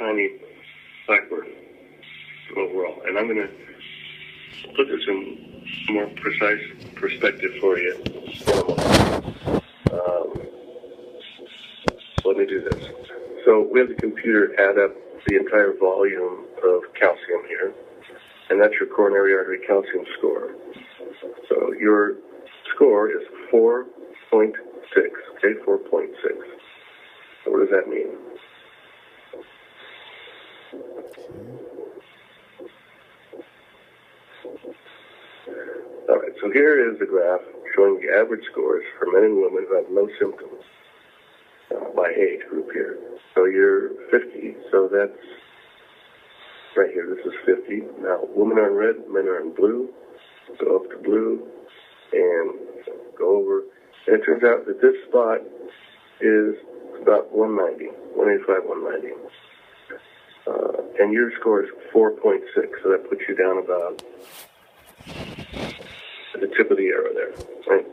tiny blackbird overall. And I'm going to put this in more precise perspective for you. Let me do this. So we have the computer add up the entire volume of calcium here, and that's your coronary artery calcium score. So your score is 4.6, okay, 4.6. So what does that mean? All right, so here is the graph showing the average scores for men and women who have no symptoms by age group here. So you're 50, so that's right here. This is 50. Now, women are in red, men are in blue. Go up to blue and go over. And it turns out that this spot is about 190, 185, 190. And your score is 4.6, so that puts you down about at the tip of the arrow there, right?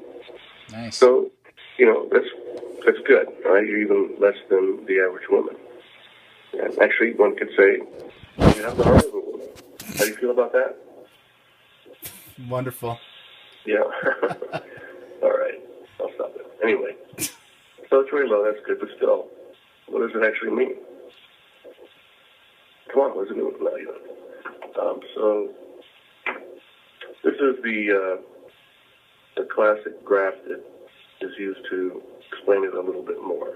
Nice. So, you know, that's good, right? You're even less than the average woman. And actually, one could say, you have the heart of a woman. How do you feel about that? Wonderful. Yeah. All right. I'll stop it. Anyway, so it's very low. That's good, but still, what does it actually mean? Come on, what does it mean? No, you don't. So this is the classic graph that is used to explain it a little bit more.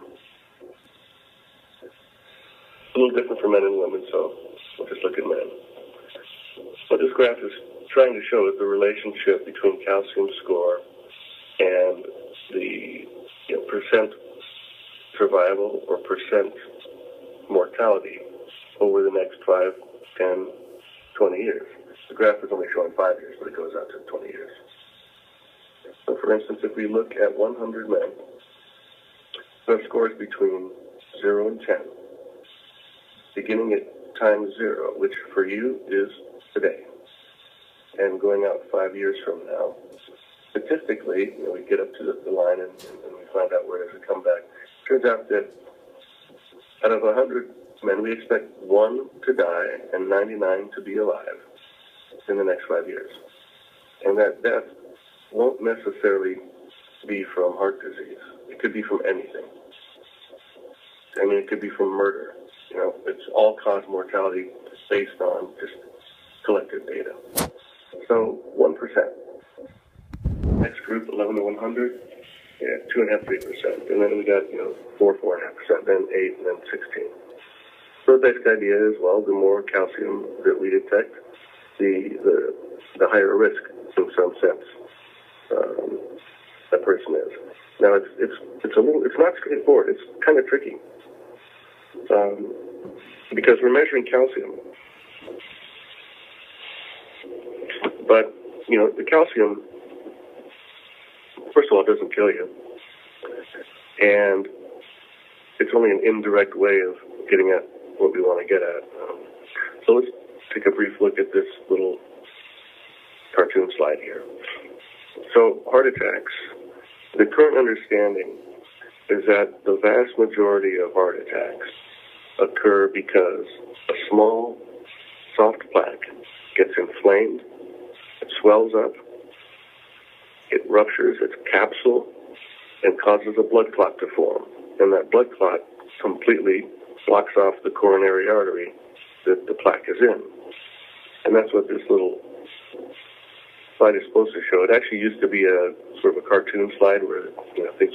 It's a little different for men and women, so we'll just look at men. What this graph is trying to show is the relationship between calcium score and the percent survival or percent mortality over the next 5, 10, 20 years. The graph is only showing 5 years, but it goes out to 20 years. So, for instance, if we look at 100 men, their scores between 0 and 10, beginning at time 0, which for you is today, and going out 5 years from now, statistically, we get up to the line and we find out where does it come back. Turns out that out of 100 men, we expect 1 to die and 99 to be alive in the next 5 years. And that death won't necessarily be from heart disease. It could be from anything. I mean, it could be from murder. It's all-cause mortality based on just collected data. So 1%. Next group, 11 to 100, 2.5%, 3%. And then we got, 4.5%, then 8, and then 16. So the basic idea is, well, the more calcium that we detect, the higher risk in some sense that person is. Now it's not straightforward. It's kind of tricky because we're measuring calcium, but the calcium, first of all, it doesn't kill you, and it's only an indirect way of getting at what we want to get at. So let's take a brief look at this little cartoon slide here. So heart attacks, the current understanding is that the vast majority of heart attacks occur because a small, soft plaque gets inflamed, it swells up, it ruptures its capsule, and causes a blood clot to form. And that blood clot completely blocks off the coronary artery that the plaque is in. And that's what this little slide is supposed to show. It actually used to be a sort of a cartoon slide where things